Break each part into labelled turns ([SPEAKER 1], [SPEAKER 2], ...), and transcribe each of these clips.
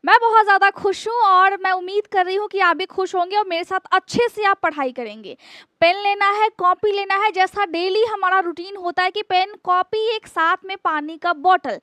[SPEAKER 1] मैं बहुत ज़्यादा खुश हूँ और मैं उम्मीद कर रही हूँ कि आप भी खुश होंगे और मेरे साथ अच्छे से आप पढ़ाई करेंगे। पेन लेना है, कॉपी लेना है, जैसा डेली हमारा रूटीन होता है कि पेन, कॉपी, एक साथ में पानी का बॉटल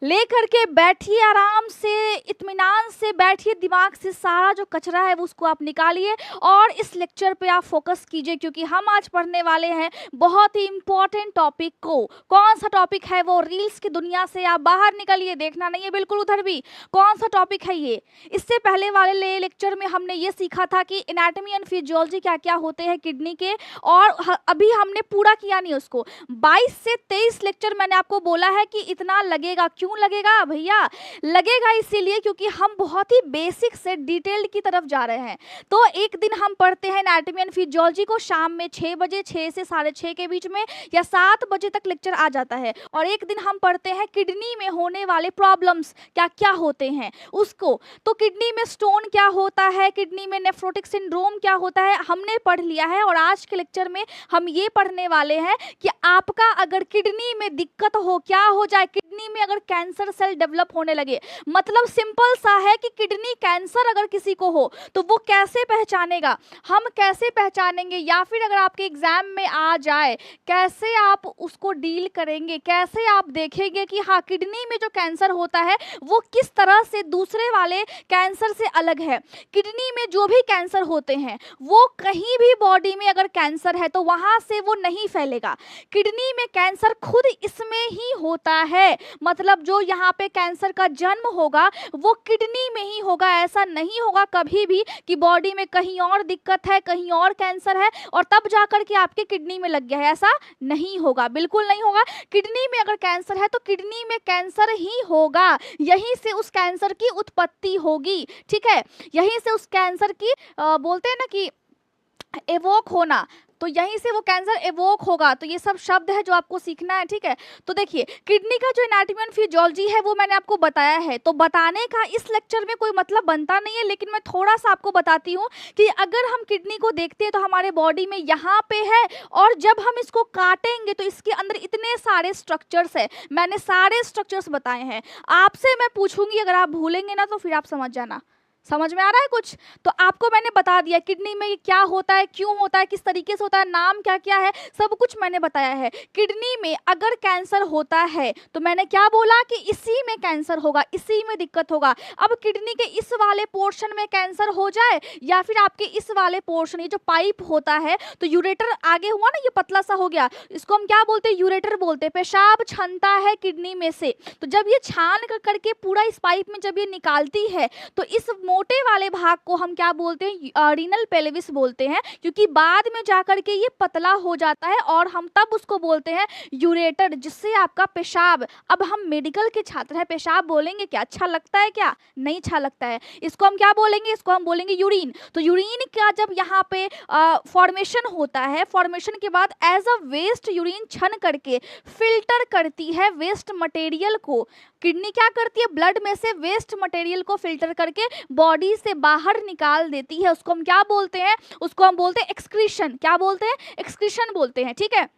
[SPEAKER 1] लेकर के बैठिए, आराम से, इत्मीनान से बैठिए, दिमाग से सारा जो कचरा है वो उसको आप निकालिए और इस लेक्चर पे आप फोकस कीजिए, क्योंकि हम आज पढ़ने वाले हैं बहुत ही इंपॉर्टेंट टॉपिक को। कौन सा टॉपिक है वो? रील्स की दुनिया से आप बाहर निकलिए, देखना नहीं है बिल्कुल उधर भी। कौन सा टॉपिक है ये? इससे पहले वाले लेक्चर में हमने ये सीखा था कि एनाटॉमी एंड फिजियोलॉजी क्या क्या होते हैं किडनी के, और अभी हमने पूरा किया नहीं उसको। 22 से 23 लेक्चर मैंने आपको बोला है कि इतना लगेगा। क्यों लगेगा भैया? लगेगा इसीलिए क्योंकि हम बहुत ही बेसिक से डिटेल्ड की तरफ जा रहे हैं। तो एक दिन हम पढ़ते हैं एनाटॉमी एंड फिजियोलॉजी को शाम में 6 बजे, 6 से 6:30 के बीच में, या 7 बजे तक लेक्चर आ जाता है। और एक दिन हम पढ़ते हैं किडनी में होने वाले प्रॉब्लम्स क्या क्या होते हैं उसको। तो किडनी में स्टोन क्या होता है, किडनी में नेफ्रोटिक सिंड्रोम क्या होता है, हमने पढ़ लिया है। और आज के लेक्चर में हम ये पढ़ने वाले हैं कि आपका अगर किडनी में दिक्कत हो, क्या हो जाए, किडनी में अगर कैंसर सेल डेवलप होने लगे, मतलब सिंपल सा है कि किडनी कैंसर अगर किसी को हो तो वो कैसे पहचानेगा, हम कैसे पहचानेंगे, या फिर अगर आपके एग्जाम में आ जाए कैसे आप उसको डील करेंगे, कैसे आप देखेंगे कि हाँ किडनी में जो कैंसर होता है वो किस तरह से दूसरे वाले कैंसर से अलग है। किडनी में जो भी कैंसर होते हैं वो कहीं भी बॉडी में अगर कैंसर है तो वहां से वो नहीं फैलेगा। किडनी में कैंसर खुद इसमें ही होता है, मतलब जो यहाँ पे कैंसर का जन्म होगा वो किडनी में ही होगा। ऐसा नहीं होगा कभी भी कि बॉडी में कहीं और दिक्कत है, कहीं और कैंसर है और तब जाकर के आपके किडनी में लग गया है, ऐसा नहीं होगा, बिल्कुल नहीं होगा। किडनी में अगर कैंसर है तो किडनी में कैंसर ही होगा, यहीं से उस कैंसर की उत्पत्ति होगी, ठीक है। यहीं से उस कैंसर की बोलते हैं ना कि एवोक होना, तो यहीं से वो कैंसर एवोक होगा। तो ये सब शब्द है जो आपको सीखना है, ठीक है। तो देखिए किडनी का जो एनाटॉमी एंड फिजियोलॉजी है वो मैंने आपको बताया है, तो बताने का इस लेक्चर में कोई मतलब बनता नहीं है, लेकिन मैं थोड़ा सा आपको बताती हूँ कि अगर हम किडनी को देखते हैं तो हमारे बॉडी में यहाँ पे है, और जब हम इसको काटेंगे तो इसके अंदर इतने सारे स्ट्रक्चर्स है, मैंने सारे स्ट्रक्चर्स बताए हैं। आपसे मैं पूछूंगी, अगर आप भूलेंगे ना तो फिर आप समझ जाना। समझ में आ रहा है कुछ? तो आपको मैंने बता दिया किडनी में ये क्या होता है, क्यों होता है, किस तरीके से होता है, नाम क्या क्या है, सब कुछ मैंने बताया है। किडनी में अगर कैंसर होता है तो मैंने क्या बोला कि इसी में कैंसर होगा, इसी में दिक्कत होगा। अब किडनी के इस वाले पोर्शन में कैंसर हो जाए या फिर आपके इस वाले पोर्शन, ये जो पाइप होता है, तो यूरेटर आगे हुआ ना, ये पतला सा हो गया, इसको हम क्या बोलते हैं? यूरेटर बोलते हैं। पेशाब छनता है किडनी में से, तो जब ये छान करके पूरा इस पाइप में जब ये निकालती है तो इस मोटे वाले भाग को हम क्या बोलते हैं? रीनल पेल्विस बोलते हैं, क्योंकि बाद में जाकर के ये पतला हो जाता है और हम तब उसको बोलते हैं यूरेटर, जिससे आपका पेशाब, अब हम मेडिकल के छात्र हैं, पेशाब बोलेंगे क्या? अच्छा लगता है क्या? नहीं अच्छा लगता है। इसको हम क्या बोलेंगे? इसको हम बोलेंगे यूरिन। तो यूरिन का जब यहाँ पे फॉर्मेशन होता है, फॉर्मेशन के बाद एज अ वेस्ट यूरिन छन करके फिल्टर करती है वेस्ट मटेरियल को। किडनी क्या करती है? ब्लड में से वेस्ट मटेरियल को फिल्टर करके बॉडी से बाहर निकाल देती है। उसको हम क्या बोलते हैं? उसको हम बोलते हैं एक्सक्रीशन। क्या बोलते हैं? एक्सक्रीशन बोलते हैं, ठीक है।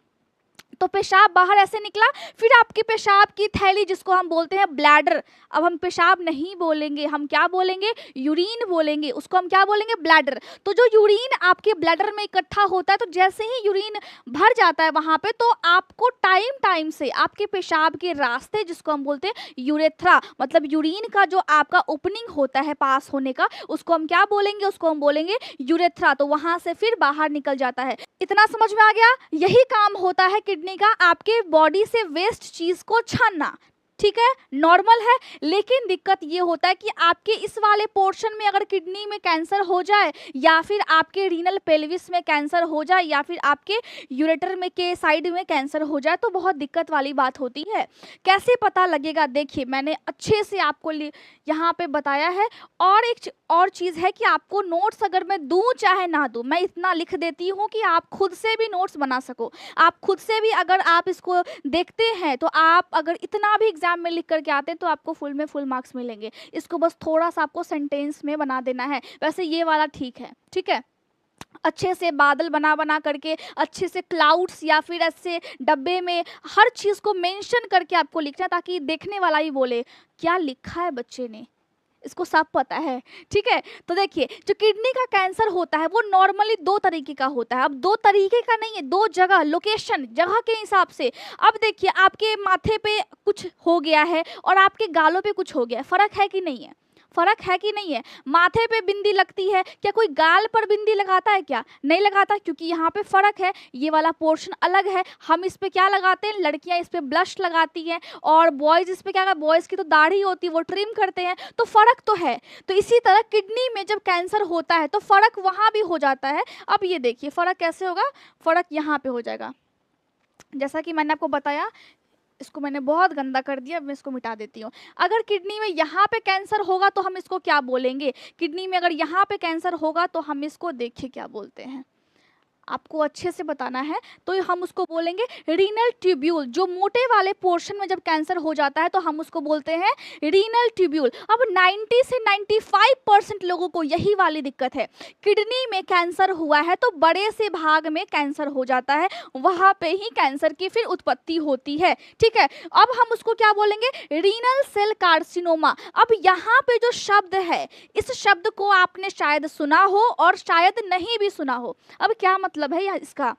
[SPEAKER 1] तो पेशाब बाहर ऐसे निकला, फिर आपकी पेशाब की थैली जिसको हम बोलते हैं ब्लैडर, अब हम पेशाब नहीं बोलेंगे, हम क्या बोलेंगे? यूरिन बोलेंगे, उसको हम क्या बोलेंगे? ब्लैडर। तो जो यूरिन आपके ब्लैडर में इकट्ठा होता है, तो जैसे ही यूरिन भर जाता है वहां पे, तो आपको टाइम टाइम से आपके पेशाब के रास्ते, जिसको हम बोलते हैं यूरेथ्रा, मतलब यूरिन का जो आपका ओपनिंग होता है पास होने का, उसको हम क्या बोलेंगे? उसको हम बोलेंगे यूरेथ्रा। तो वहां से फिर बाहर निकल जाता है। इतना समझ में आ गया? यही काम होता है किडनी का, आपके बॉडी से वेस्ट चीज को छानना, ठीक है, नॉर्मल है। लेकिन दिक्कत ये होता है कि आपके इस वाले पोर्शन में अगर किडनी में कैंसर हो जाए, या फिर आपके रीनल पेल्विस में कैंसर हो जाए, या फिर आपके यूरेटर में के साइड में कैंसर हो जाए, तो बहुत दिक्कत वाली बात होती है। कैसे पता लगेगा? देखिए मैंने अच्छे से आपको यहाँ पे बताया है। और एक और चीज़ है कि आपको नोट्स अगर मैं दूँ चाहे ना दूँ, मैं इतना लिख देती हूँ कि आप खुद से भी नोट्स बना सको। आप खुद से भी अगर आप इसको देखते हैं तो आप अगर इतना भी एग्जाम में लिख करके आते हैं तो आपको फुल में फुल मार्क्स मिलेंगे। इसको बस थोड़ा सा आपको सेंटेंस में बना देना है। वैसे ये वाला ठीक है, ठीक है। अच्छे से बादल बना बना करके, अच्छे से क्लाउड्स या फिर ऐसे डब्बे में हर चीज़ को मेंशन करके आपको लिखना है, ताकि देखने वाला ही बोले क्या लिखा है बच्चे ने। इसको सब पता है, ठीक है। तो देखिए जो किडनी का कैंसर होता है वो नॉर्मली दो तरीके का होता है। अब दो तरीके का नहीं है, दो जगह, लोकेशन, जगह के हिसाब से। अब देखिए आपके माथे पे कुछ हो गया है और आपके गालों पे कुछ हो गया है, फर्क है कि नहीं है? फर्क है कि नहीं है? माथे पे बिंदी लगती है, क्या कोई गाल पर बिंदी लगाता है? क्या नहीं लगाता, क्योंकि यहाँ पे फर्क है, ये वाला पोर्शन अलग है। हम इस पे क्या लगाते हैं, लड़कियां इस पे ब्लश लगाती हैं, और बॉयज इस पे क्या, बॉयज की तो दाढ़ी होती है वो ट्रिम करते हैं, तो फर्क तो है। तो इसी तरह किडनी में जब कैंसर होता है तो फर्क वहाँ भी हो जाता है। अब ये देखिए फर्क कैसे होगा, फर्क यहाँ पे हो जाएगा। जैसा कि मैंने आपको बताया, इसको मैंने बहुत गंदा कर दिया, मैं इसको मिटा देती हूँ। अगर किडनी में यहाँ पे कैंसर होगा तो हम इसको क्या बोलेंगे, किडनी में अगर यहाँ पे कैंसर होगा तो हम इसको देखिए क्या बोलते हैं, आपको अच्छे से बताना है। तो हम उसको बोलेंगे रीनल ट्यूब्यूल। जो मोटे वाले पोर्शन में जब कैंसर हो जाता है तो हम उसको बोलते हैं रीनल ट्यूब्यूल। अब 90 से 95% लोगों को यही वाली दिक्कत है, किडनी में कैंसर हुआ है तो बड़े से भाग में कैंसर हो जाता है, वहाँ पे ही कैंसर की फिर उत्पत्ति होती है, ठीक है। अब हम उसको क्या बोलेंगे, रीनल सेल कार्सिनोमा। अब यहाँ पे जो शब्द है, इस शब्द को आपने शायद सुना हो और शायद नहीं भी सुना हो। अब क्या मतलब है इसका,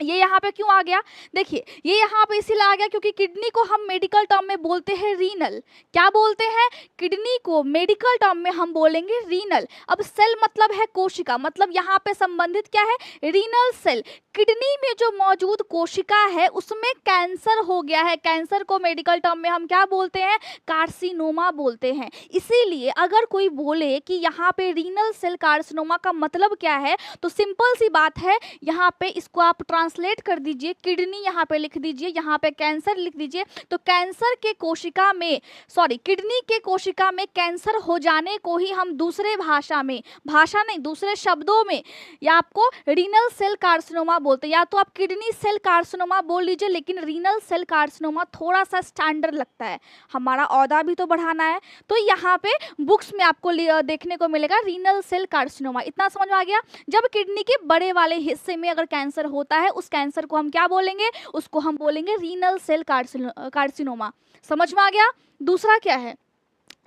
[SPEAKER 1] ये यहाँ पे क्यों आ गया, देखिए ये यहाँ पे इसीलिए आ गया क्योंकि किडनी को हम मेडिकल टर्म में बोलते हैं रीनल। क्या बोलते हैं, किडनी को मेडिकल टर्म में हम बोलेंगे रीनल। अब सेल मतलब है कोशिका, मतलब यहाँ पे संबंधित क्या है, रीनल सेल। किडनी में जो मौजूद कोशिका है उसमें कैंसर हो गया है, कैंसर को मेडिकल टर्म में हम क्या बोलते हैं, कार्सिनोमा बोलते हैं। इसीलिए अगर कोई बोले कि यहाँ पे रीनल सेल कार्सिनोमा का मतलब क्या है, तो सिंपल सी बात है, यहाँ पे इसको आप ट्रांसलेट कर दीजिए, किडनी यहाँ पे लिख दीजिए, यहाँ पे कैंसर लिख दीजिए। तो कैंसर के कोशिका में, सॉरी किडनी के कोशिका में कैंसर हो जाने को ही हम दूसरे भाषा में, भाषा नहीं दूसरे शब्दों में, या आपको रीनल सेल कार्सिनोमा बोलते हैं, या तो आप किडनी सेल कार्सिनोमा बोल लीजिए, लेकिन रीनल सेल कार्सिनोमा थोड़ा सा स्टैंडर्ड लगता है, हमारा औहदा भी तो बढ़ाना है। तो यहाँ पे बुक्स में आपको देखने को मिलेगा रीनल सेल कार्सिनोमा। इतना समझ में आ गया। जब किडनी के बड़े वाले हिस्से में अगर कैंसर होता है, उस कैंसर को हम क्या बोलेंगे, उसको हम बोलेंगे रीनल सेल कार्सिनोमा। समझ में आ गया। दूसरा क्या है,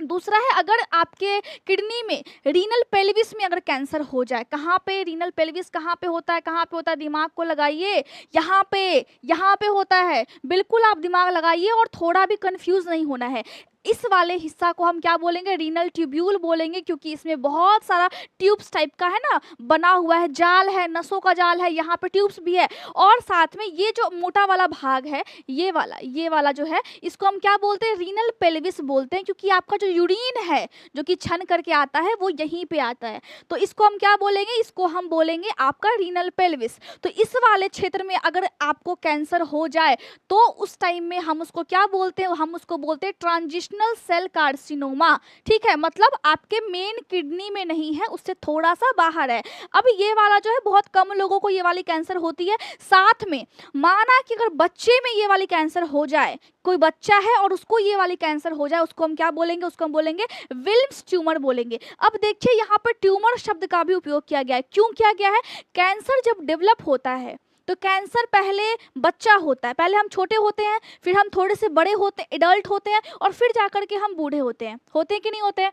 [SPEAKER 1] दूसरा है अगर आपके किडनी में रीनल पेल्विस में अगर कैंसर हो जाए, कहाँ पे, रीनल पेल्विस कहाँ पे होता है, कहाँ पे होता है, दिमाग को लगाइए, यहाँ पे होता है, बिल्कुल आप दिमाग लगाइए और थोड़ा भी कंफ्यूज नहीं होना है। इस वाले हिस्सा को हम क्या बोलेंगे, रीनल ट्यूब्यूल बोलेंगे, क्योंकि इसमें बहुत सारा ट्यूब्स टाइप का है ना बना हुआ है, जाल है, नसों का जाल है, यहाँ पे ट्यूब्स भी है, और साथ में ये जो मोटा वाला भाग है, ये वाला जो है, इसको हम क्या बोलते हैं, रीनल पेल्विस बोलते हैं, क्योंकि आपका जो यूरिन है जो कि छन करके आता है वो यहीं पे आता है। तो इसको हम क्या बोलेंगे, इसको हम बोलेंगे आपका रीनल पेल्विस। तो इस वाले क्षेत्र में अगर आपको कैंसर हो जाए तो उस टाइम में हम उसको क्या बोलते हैं, हम उसको बोलते हैं ट्रांजिशनल सेल कार्सिनोमा, ठीक है। मतलब आपके मेन किडनी में नहीं है, उससे थोड़ा सा बाहर है। अब ये वाला जो है बहुत कम लोगों को ये वाली कैंसर होती है। साथ में माना कि अगर बच्चे में ये वाली कैंसर हो जाए, कोई बच्चा है और उसको ये वाली कैंसर हो जाए, उसको हम क्या बोलेंगे, उसको हम बोलेंगे विल्म्स ट्यूमर बोलेंगे। अब देखिए यहाँ पर ट्यूमर शब्द का भी उपयोग किया गया है। क्यों किया गया है, कैंसर जब डेवलप होता है तो कैंसर पहले बच्चा होता है, पहले हम छोटे होते हैं, फिर हम थोड़े से बड़े होते हैं, एडल्ट होते हैं, और फिर जाकर के हम बूढ़े होते हैं कि नहीं होते हैं।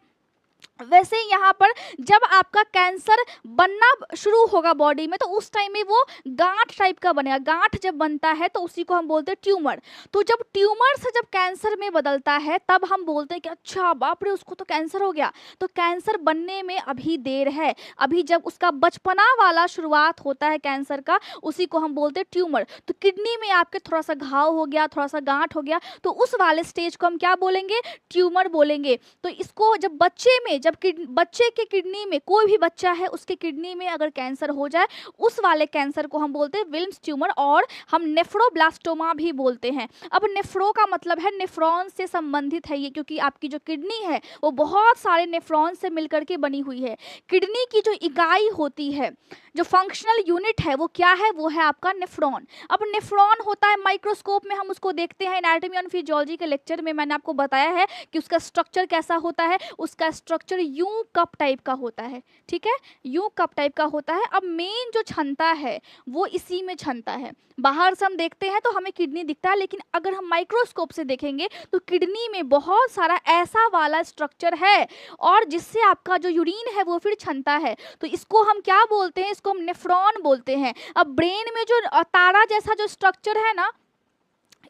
[SPEAKER 1] वैसे ही यहाँ पर जब आपका कैंसर बनना शुरू होगा बॉडी में, तो उस टाइम में वो गांठ टाइप का बनेगा। गांठ जब बनता है तो उसी को हम बोलते हैं ट्यूमर। तो जब ट्यूमर से जब कैंसर में बदलता है तब हम बोलते हैं कि अच्छा बाप रे उसको तो कैंसर हो गया। तो कैंसर बनने में अभी देर है, अभी जब उसका बचपना वाला शुरुआत होता है कैंसर का, उसी को हम बोलते हैं ट्यूमर। तो किडनी में आपके थोड़ा सा घाव हो गया, थोड़ा सा गांठ हो गया, तो उस वाले स्टेज को हम क्या बोलेंगे, ट्यूमर बोलेंगे। तो इसको जब बच्चे में, जब बच्चे के किडनी में, कोई भी बच्चा है उसके किडनी में अगर कैंसर हो जाए, उस वाले कैंसर को हम बोलते हैं विल्म्स ट्यूमर, और हम नेफ्रोब्लास्टोमा भी बोलते हैं। अब नेफ्रो का मतलब है नेफ्रॉन से संबंधित है ये, क्योंकि आपकी जो किडनी है वो बहुत सारे नेफ्रॉन से मिलकर के बनी हुई है। किडनी की जो इकाई होती है, जो फंक्शनल यूनिट है वो क्या है, वो है आपका नेफ्रॉन। अब नेफ्रॉन होता है माइक्रोस्कोप में, हम उसको देखते हैं एनाटॉमी एंड फिजियोलॉजी के लेक्चर में मैंने आपको बताया है कि उसका स्ट्रक्चर कैसा होता है, उसका स्ट्रक्चर यू कप टाइप का होता है, ठीक है, यू कप टाइप का होता है। अब मेन जो क्षमता है वो इसी में क्षमता है। बाहर से हम देखते हैं तो हमें किडनी दिखता है, लेकिन अगर हम माइक्रोस्कोप से देखेंगे तो किडनी में बहुत सारा ऐसा वाला स्ट्रक्चर है और जिससे आपका जो यूरिन है वो फिर क्षमता है। तो इसको हम क्या बोलते हैं, इसको हम नेफ्रॉन बोलते हैं। अब ब्रेन में जो तारा जैसा जो स्ट्रक्चर है ना,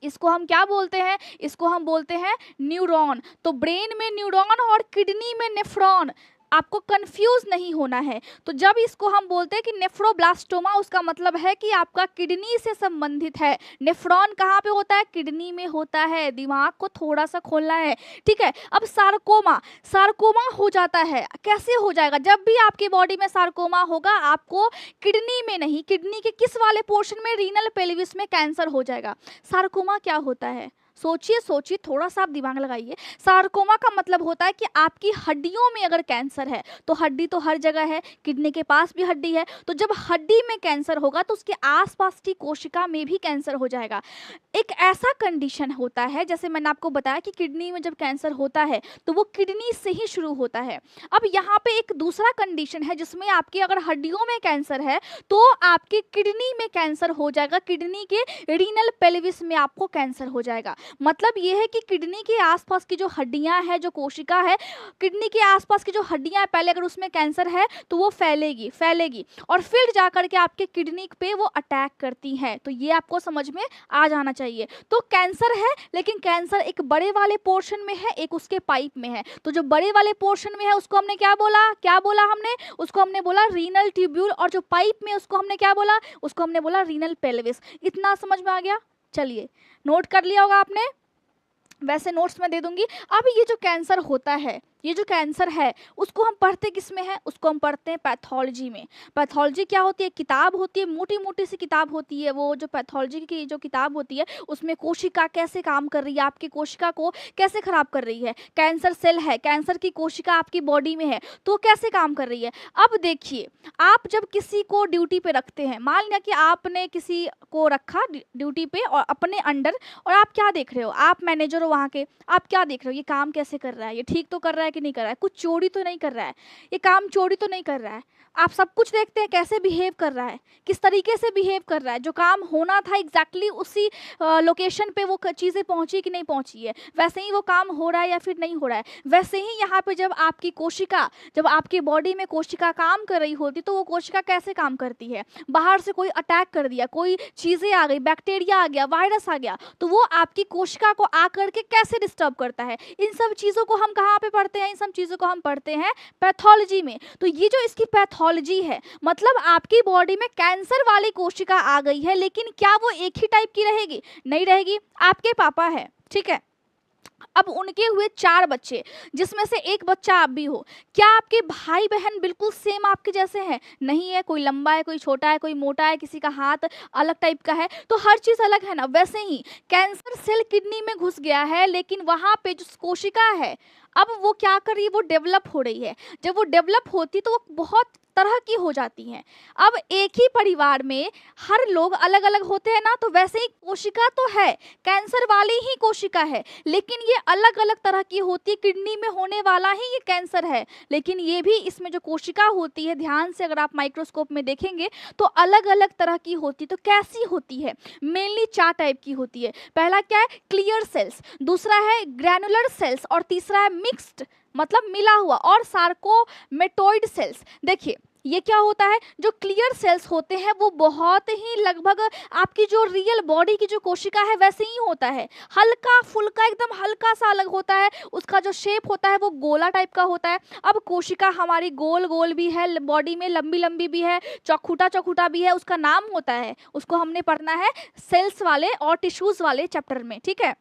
[SPEAKER 1] इसको हम क्या बोलते हैं, इसको हम बोलते हैं न्यूरॉन। तो ब्रेन में न्यूरॉन और किडनी में नेफ्रॉन, आपको कंफ्यूज नहीं होना है। तो जब इसको हम बोलते हैं कि नेफ्रोब्लास्टोमा, उसका मतलब है कि आपका किडनी से संबंधित है। नेफ्रॉन कहाँ पे होता है, किडनी में होता है, दिमाग को थोड़ा सा खोलना है, ठीक है। अब सार्कोमा, सार्कोमा हो जाता है, कैसे हो जाएगा, जब भी आपकी बॉडी में सार्कोमा होगा आपको किडनी में नहीं, किडनी के किस वाले पोर्शन में, रीनल पेल्विस में कैंसर हो जाएगा। सार्कोमा क्या होता है, सोचिए सोचिए, थोड़ा सा आप दिमाग लगाइए। सार्कोमा का मतलब होता है कि आपकी हड्डियों में अगर कैंसर है, तो हड्डी तो हर जगह है, किडनी के पास भी हड्डी है, तो जब हड्डी में कैंसर होगा तो उसके आसपास की कोशिका में भी कैंसर हो जाएगा। एक ऐसा कंडीशन होता है, जैसे मैंने आपको बताया कि किडनी में जब कैंसर होता है तो वो किडनी से ही शुरू होता है। अब यहाँ पे एक दूसरा कंडीशन है जिसमें आपकी अगर हड्डियों में कैंसर है तो आपकी किडनी में कैंसर हो जाएगा, किडनी के रीनल पेल्विस में आपको कैंसर हो जाएगा। मतलब ये है कि किडनी के आसपास की जो हड्डियां है, जो कोशिका है, किडनी के आसपास की जो हड्डियां है, पहले अगर उसमें कैंसर है तो वो फैलेगी फैलेगी और फिर जाकर के आपके किडनी पे वो अटैक करती हैं। तो ये आपको समझ में आ जाना चाहिए। तो कैंसर है, लेकिन कैंसर एक बड़े वाले पोर्शन में है, एक उसके पाइप में है। तो जो बड़े वाले पोर्शन में है उसको हमने क्या बोला हमने, उसको हमने बोला रीनल ट्यूब्यूल, और जो पाइप में उसको हमने क्या बोला, उसको हमने बोला रीनल पेल्विस। इतना समझ में आ गया, चलिए नोट कर लिया होगा आपने, वैसे नोट्स में दे दूंगी। अब ये जो कैंसर होता है, ये जो कैंसर है उसको हम पढ़ते किस में है, उसको हम पढ़ते हैं पैथोलॉजी में। पैथोलॉजी क्या होती है, किताब होती है, मोटी मोटी सी किताब होती है। वो जो पैथोलॉजी की जो किताब होती है उसमें कोशिका कैसे काम कर रही है, आपकी कोशिका को कैसे खराब कर रही है, कैंसर सेल है, कैंसर की कोशिका आपकी बॉडी में है तो कैसे काम कर रही है। अब देखिए, आप जब किसी को ड्यूटी पे रखते हैं, मान लिया कि आपने किसी को रखा ड्यूटी पे और अपने अंडर, और आप क्या देख रहे हो, आप मैनेजर हो वहाँ के, आप क्या देख रहे हो, ये काम कैसे कर रहा है, ये ठीक तो कर रहा है कि नहीं कर रहा है, कुछ चोरी तो नहीं कर रहा है, ये काम चोरी तो नहीं कर रहा है। आप सब कुछ देखते हैं, कैसे बिहेव कर रहा है, किस तरीके से बिहेव कर रहा है, जो काम होना था एग्जैक्टली उसी लोकेशन पे वो चीज़ें पहुंची कि नहीं पहुंची है, वैसे ही वो काम हो रहा है या फिर नहीं हो रहा है। वैसे ही यहाँ पे जब आपकी कोशिका, जब आपकी बॉडी में कोशिका काम कर रही होती तो वो कोशिका कैसे काम करती है, बाहर से कोई अटैक कर दिया, कोई चीज़ें आ गई, बैक्टीरिया आ गया, वायरस आ गया, तो वो आपकी कोशिका को आकर के कैसे डिस्टर्ब करता है। इन सब चीज़ों को हम कहाँ पे पढ़ते हैं, इन सब चीज़ों को हम पढ़ते हैं पैथोलॉजी में। तो ये जो इसकी पैथोलॉजी है, मतलब आपकी बॉडी में कैंसर वाली कोशिका आ गई है, लेकिन क्या वो एक ही टाइप की रहेगी, नहीं रहेगी। आपके पापा है, ठीक है, अब उनके हुए 4 बच्चे, जिसमें से एक बच्चा आप भी हो, क्या आपके भाई बहन बिल्कुल सेम आपके जैसे हैं, नहीं है, कोई लंबा है, कोई छोटा है, कोई मोटा है, किसी का हाथ अलग टाइप का है, तो हर चीज़ अलग है ना। वैसे ही कैंसर सेल किडनी में घुस गया है, लेकिन वहाँ पे जो कोशिका है अब वो क्या कर रही है, वो डेवलप हो रही है। जब वो डेवलप होती तो वो बहुत तरह की हो जाती हैं। अब एक ही परिवार में हर लोग अलग अलग होते हैं ना, तो वैसे ही कोशिका तो है, कैंसर वाली ही कोशिका है, लेकिन ये अलग अलग तरह की होती है। किडनी में होने वाला ही ये कैंसर है, लेकिन ये भी, इसमें जो कोशिका होती है, ध्यान से अगर आप माइक्रोस्कोप में देखेंगे तो अलग अलग तरह की होती है। तो कैसी होती है, मेनली 4 टाइप की होती है। पहला क्या है, क्लियर सेल्स, दूसरा है ग्रैनुलर सेल्स, और तीसरा है मिक्स्ड, मतलब मिला हुआ, और सार्कोमेटोइड सेल्स। देखिए ये क्या होता है, जो क्लियर सेल्स होते हैं वो बहुत ही लगभग आपकी जो रियल बॉडी की जो कोशिका है वैसे ही होता है, हल्का फुल्का, एकदम हल्का सा अलग होता है। उसका जो शेप होता है वो गोला टाइप का होता है। अब कोशिका हमारी गोल गोल भी है, बॉडी में लंबी लंबी भी है, चौखुटा चौखुटा भी है, उसका नाम होता है, उसको हमने पढ़ना है सेल्स वाले और टिश्यूज वाले चैप्टर में, ठीक है।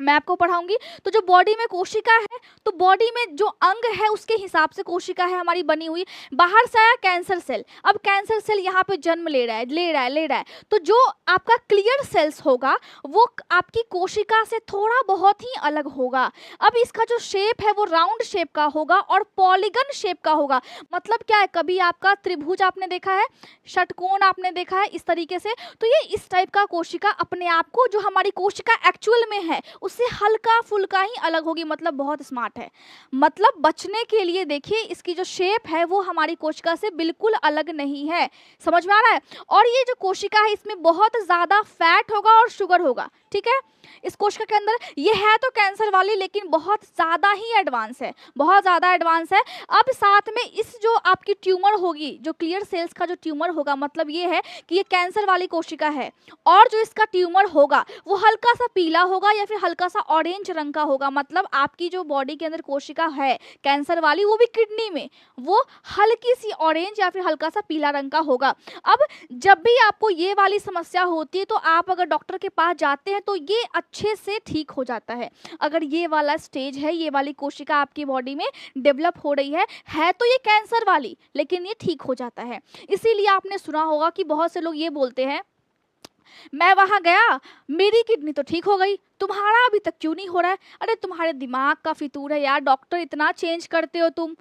[SPEAKER 1] मैं आपको पढ़ाऊंगी। तो जो बॉडी में कोशिका है, तो बॉडी में जो अंग है उसके हिसाब से कोशिका है हमारी बनी हुई। बाहर से आया कैंसर सेल, अब कैंसर सेल यहाँ पे जन्म ले रहा है। तो जो आपका क्लियर सेल्स होगा वो आपकी कोशिका से थोड़ा बहुत ही अलग होगा। अब इसका जो शेप है वो राउंड शेप का होगा और पॉलीगन शेप का होगा। मतलब क्या है, कभी आपका त्रिभुज आपने देखा है, षटकोण आपने देखा है इस तरीके से, तो ये इस टाइप का कोशिका अपने आप को, जो हमारी कोशिका एक्चुअल में है उससे हल्का फुल्का ही अलग होगी। मतलब बहुत स्मार्ट है। मतलब बचने के लिए देखिए इसकी जो शेप है वो हमारी कोशिका से बिल्कुल अलग नहीं है। समझ में आ रहा है? और ये जो कोशिका है इसमें बहुत ज़्यादा फैट होगा और शुगर होगा। ठीक है, इस कोशिका के अंदर ये है तो कैंसर वाली, लेकिन बहुत ज़्यादा ही एडवांस है, बहुत ज़्यादा एडवांस है। अब साथ में इस जो आपकी ट्यूमर होगी, जो क्लियर सेल्स का जो ट्यूमर होगा, मतलब ये है कि ये कैंसर वाली कोशिका है और जो इसका ट्यूमर होगा वो हल्का सा पीला होगा या फिर हल्का सा ऑरेंज रंग का होगा। मतलब आपकी जो बॉडी के अंदर कोशिका है कैंसर वाली, वो भी किडनी में, वो हल्की सी ऑरेंज या फिर हल्का सा पीला रंग का होगा। अब जब भी आपको ये वाली समस्या होती है तो आप अगर डॉक्टर के पास जाते हैं तो ये अच्छे से ठीक हो जाता है। अगर ये वाला स्टेज है, ये वाली कोशिका आपकी बॉडी में डेवलप हो रही है तो ये कैंसर वाली, लेकिन ये ठीक हो जाता है। इसीलिए आपने सुना होगा कि बहुत से लोग ये बोलते हैं, मैं वहां गया, मेरी किडनी तो ठीक हो गई, तुम्हारा अभी तक क्यों नहीं हो रहा है? अरे तुम्हारे दिमाग का फितूर है यार, डॉक्टर इतना चेंज करते हो तुम।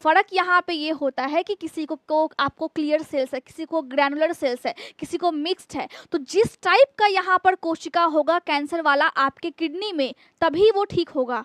[SPEAKER 1] फर्क यहाँ पे ये होता है कि किसी को आपको क्लियर सेल्स है, किसी को ग्रैनुलर सेल्स है, किसी को मिक्स्ड है। तो जिस टाइप का यहाँ पर कोशिका होगा कैंसर वाला आपके किडनी में, तभी वो ठीक होगा।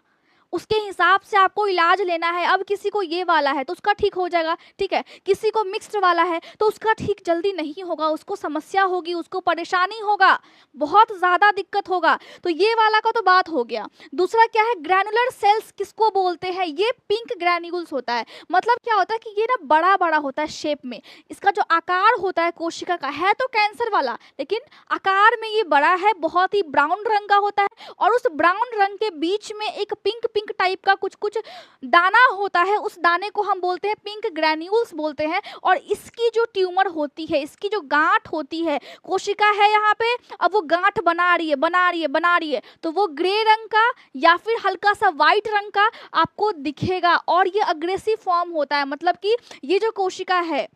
[SPEAKER 1] उसके हिसाब से आपको इलाज लेना है। अब किसी को ये वाला है तो उसका ठीक हो जाएगा, ठीक है, किसी को मिक्स्ड वाला है तो उसका ठीक जल्दी नहीं होगा, उसको समस्या होगी, उसको परेशानी होगा, बहुत ज़्यादा दिक्कत होगा। तो ये वाला का तो बात हो गया। दूसरा क्या है, ग्रैनुलर सेल्स किसको बोलते हैं? ये पिंक ग्रैन्यूल्स होता है। मतलब क्या होता है कि ये ना बड़ा बड़ा होता है शेप में, इसका जो आकार होता है कोशिका का, है तो कैंसर वाला लेकिन आकार में ये बड़ा है, बहुत ही ब्राउन रंग का होता है और उस ब्राउन रंग के बीच में एक पिंक टाइप का कुछ कुछ दाना होता है, उस दाने को हम बोलते हैं पिंक ग्रैन्यूल्स बोलते हैं। और इसकी जो ट्यूमर होती है, इसकी जो गांठ होती है, कोशिका है यहाँ पे, अब वो गांठ बना रही है तो वो ग्रे रंग का या फिर हल्का सा वाइट रंग का आपको दिखेगा और ये अग्रेसिव फॉर्म होता है। मतलब कि ये जो कोशिका है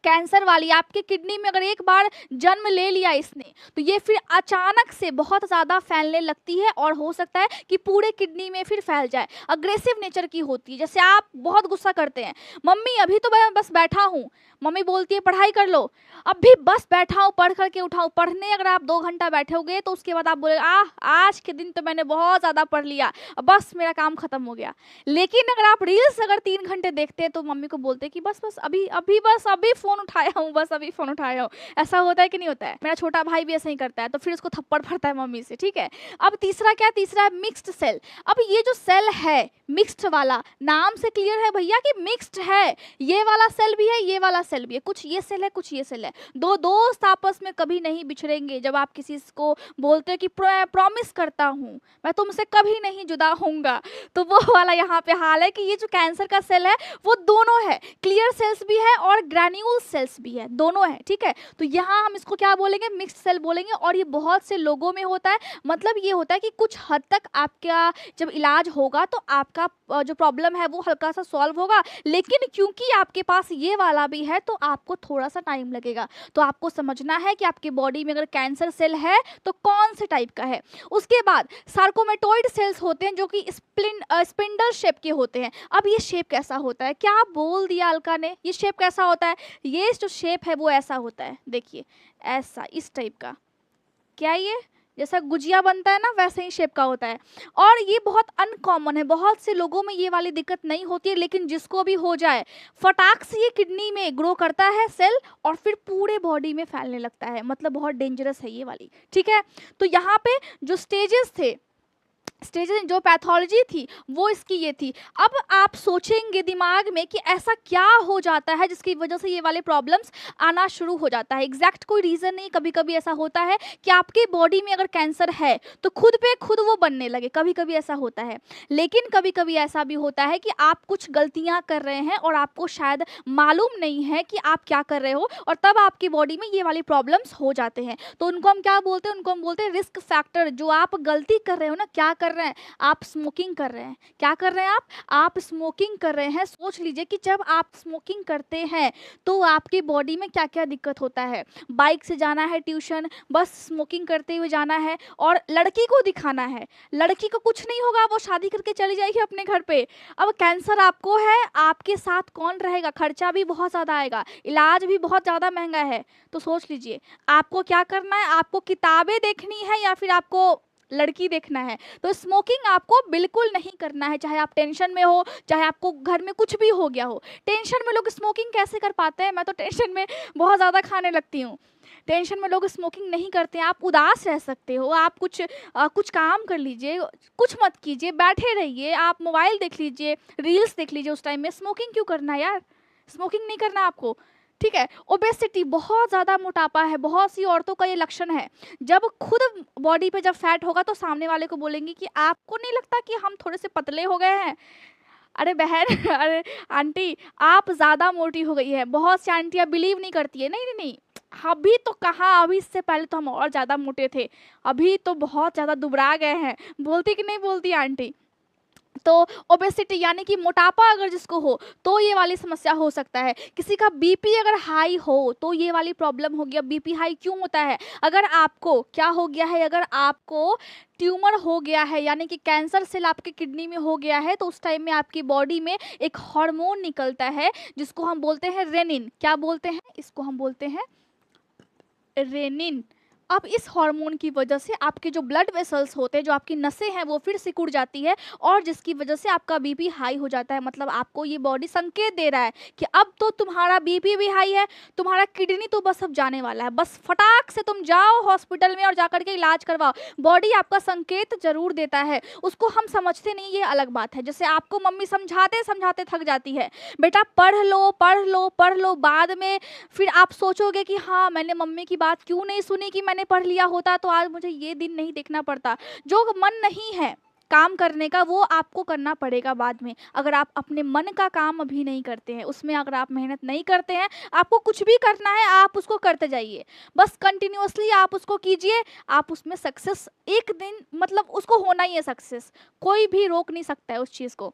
[SPEAKER 1] कैंसर वाली आपके किडनी में अगर एक बार जन्म ले लिया इसने, तो ये फिर अचानक से बहुत ज़्यादा फैलने लगती है और हो सकता है कि पूरे किडनी में फिर फैल जाए। अग्रेसिव नेचर की होती है। जैसे आप बहुत गुस्सा करते हैं, मम्मी अभी तो मैं बस बैठा हूँ, मम्मी बोलती है पढ़ाई कर लो, अब भी बस बैठा हूँ, पढ़ करके उठाओ। पढ़ने अगर आप 2 घंटा बैठोगे तो उसके बाद आप बोले आज के दिन तो मैंने बहुत ज़्यादा पढ़ लिया, अब बस मेरा काम खत्म हो गया। लेकिन अगर आप रील्स अगर 3 घंटे देखते हैं तो मम्मी को बोलते हैं कि बस अभी फ़ोन उठाया हूँ, बस अभी फ़ोन उठाया हूँ। ऐसा होता है कि नहीं होता है? मेरा छोटा भाई भी ऐसा ही करता है, तो फिर उसको थप्पड़ पड़ता है मम्मी से। ठीक है, अब तीसरा क्या है? तीसरा है मिक्स्ड सेल। अब ये जो सेल है मिक्स्ड वाला, नाम से क्लियर है भैया कि मिक्स्ड है, ये वाला सेल भी है, ये वाला सेल भी है, कुछ ये सेल है, कुछ ये सेल है। दो दोस्त आपस में कभी नहीं बिछड़ेंगे। जब आप किसी को बोलते हो कि प्रॉमिस करता हूँ मैं तुमसे कभी नहीं जुदा होऊंगा, तो वो वाला यहाँ पे हाल है कि ये जो कैंसर का सेल है वो दोनों है, क्लियर सेल्स भी है और ग्रैन्यूल सेल्स भी है, दोनों है। ठीक है, तो यहाँ हम इसको क्या बोलेंगे? मिक्स्ड सेल बोलेंगे। और ये बहुत से लोगों में होता है। मतलब ये होता है कि कुछ हद तक आपका जब इलाज होगा तो आपका जो प्रॉब्लम है वो हल्का सा सॉल्व होगा, लेकिन क्योंकि आपके पास ये वाला भी है तो आपको थोड़ा सा टाइम लगेगा। तो आपको समझना है कि आपके बॉडी में अगर कैंसर सेल है तो कौन से टाइप का है। उसके बाद सार्कोमेटोइड सेल्स होते हैं जो कि स्पिंडल शेप के होते हैं। अब ये शेप कैसा होता है? क्या बोल दिया अलका ने, ये शेप कैसा होता है? ये जो शेप है वो ऐसा होता है, देखिए ऐसा, इस टाइप का। क्या ये जैसा गुजिया बनता है ना, वैसे ही शेप का होता है। और ये बहुत अनकॉमन है, बहुत से लोगों में ये वाली दिक्कत नहीं होती है, लेकिन जिसको भी हो जाए फटाक से ये किडनी में ग्रो करता है सेल और फिर पूरे बॉडी में फैलने लगता है। मतलब बहुत डेंजरस है ये वाली। ठीक है, तो यहाँ पे जो स्टेजेस थे स्टेजेस जो पैथोलॉजी थी वो इसकी ये थी। अब आप सोचेंगे दिमाग में कि ऐसा क्या हो जाता है जिसकी वजह से ये वाले प्रॉब्लम्स आना शुरू हो जाता है। एग्जैक्ट कोई रीज़न नहीं, कभी कभी ऐसा होता है कि आपकी बॉडी में अगर कैंसर है तो खुद पे खुद वो बनने लगे, कभी कभी ऐसा होता है। लेकिन कभी कभी ऐसा भी होता है कि आप कुछ गलतियां कर रहे हैं और आपको शायद मालूम नहीं है कि आप क्या कर रहे हो, और तब आपकी बॉडी में ये वाली प्रॉब्लम्स हो जाते हैं। तो उनको हम क्या बोलते हैं, उनको हम बोलते हैं रिस्क फैक्टर। जो आप गलती कर रहे हो ना, क्या कर रहे हैं आप, स्मोकिंग कर रहे हैं। क्या कर रहे हैं आप स्मोकिंग कर रहे हैं। सोच लीजिए कि जब आप स्मोकिंग करते हैं तो आपकी बॉडी में क्या क्या दिक्कत होता है। बाइक से जाना है ट्यूशन, बस स्मोकिंग करते हुए जाना है, और लड़की को दिखाना है। लड़की को कुछ नहीं होगा, वो शादी करके चली जाएगी अपने घर पे। अब कैंसर आपको है, आपके साथ कौन रहेगा, खर्चा भी बहुत ज़्यादा आएगा, इलाज भी बहुत ज़्यादा महंगा है। तो सोच लीजिए आपको क्या करना है, आपको किताबें देखनी है या फिर आपको लड़की देखना है। तो स्मोकिंग आपको बिल्कुल नहीं करना है, चाहे आप टेंशन में हो, चाहे आपको घर में कुछ भी हो गया हो। टेंशन में लोग स्मोकिंग कैसे कर पाते हैं, मैं तो टेंशन में बहुत ज़्यादा खाने लगती हूँ। टेंशन में लोग स्मोकिंग नहीं करते हैं। आप उदास रह सकते हो, आप कुछ काम कर लीजिए, कुछ मत कीजिए, बैठे रहिए, आप मोबाइल देख लीजिए, रील्स देख लीजिए। उस टाइम में स्मोकिंग क्यों करना है यार, स्मोकिंग नहीं करना आपको, ठीक है। ओबेसिटी, बहुत ज़्यादा मोटापा है, बहुत सी औरतों का ये लक्षण है। जब खुद बॉडी पे जब फैट होगा तो सामने वाले को बोलेंगे कि आपको नहीं लगता कि हम थोड़े से पतले हो गए हैं। अरे बहन अरे आंटी, आप ज़्यादा मोटी हो गई है। बहुत सी आंटियाँ बिलीव नहीं करती है, नहीं नहीं नहीं, अभी तो कहाँ, अभी इससे पहले तो हम और ज़्यादा मोटे थे, अभी तो बहुत ज़्यादा दुबरा गए हैं। बोलती कि नहीं बोलती आंटी। तो ओबेसिटी यानी कि मोटापा अगर जिसको हो तो ये वाली समस्या हो सकता है। किसी का बीपी अगर हाई हो तो ये वाली प्रॉब्लम हो गया। बीपी हाई क्यों होता है, अगर आपको क्या हो गया है, अगर आपको ट्यूमर हो गया है यानी कि कैंसर सेल आपके किडनी में हो गया है, तो उस टाइम में आपकी बॉडी में एक हार्मोन निकलता है जिसको हम बोलते हैं रेनिन। क्या बोलते हैं इसको, हम बोलते हैं रेनिन। अब इस हार्मोन की वजह से आपके जो ब्लड वेसल्स होते हैं, जो आपकी नसें हैं, वो फिर सिकुड़ जाती है, और जिसकी वजह से आपका बीपी हाई हो जाता है। मतलब आपको ये बॉडी संकेत दे रहा है कि अब तो तुम्हारा बीपी भी हाई है, तुम्हारा किडनी तो बस अब जाने वाला है, बस फटाक से तुम जाओ हॉस्पिटल में और जाकर के इलाज करवाओ। बॉडी आपका संकेत जरूर देता है, उसको हम समझते नहीं, ये अलग बात है। जैसे आपको मम्मी समझाते समझाते थक जाती है, बेटा पढ़ लो पढ़ लो पढ़ लो, बाद में फिर आप सोचोगे कि हाँ मैंने मम्मी की बात क्यों नहीं सुनी, कि मैंने पढ़ लिया होता तो आज मुझे ये दिन नहीं देखना पड़ता। जो मन नहीं है काम करने का वो आपको करना पड़ेगा बाद में। अगर आप अपने मन का काम अभी नहीं करते हैं, उसमें अगर आप मेहनत नहीं करते हैं, आपको कुछ भी करना है आप उसको करते जाइए, बस कंटिन्यूअसली आप उसको कीजिए, आप उसमें सक्सेस एक दिन, मतलब उसको होना ही है सक्सेस, कोई भी रोक नहीं सकता है उस चीज़ को।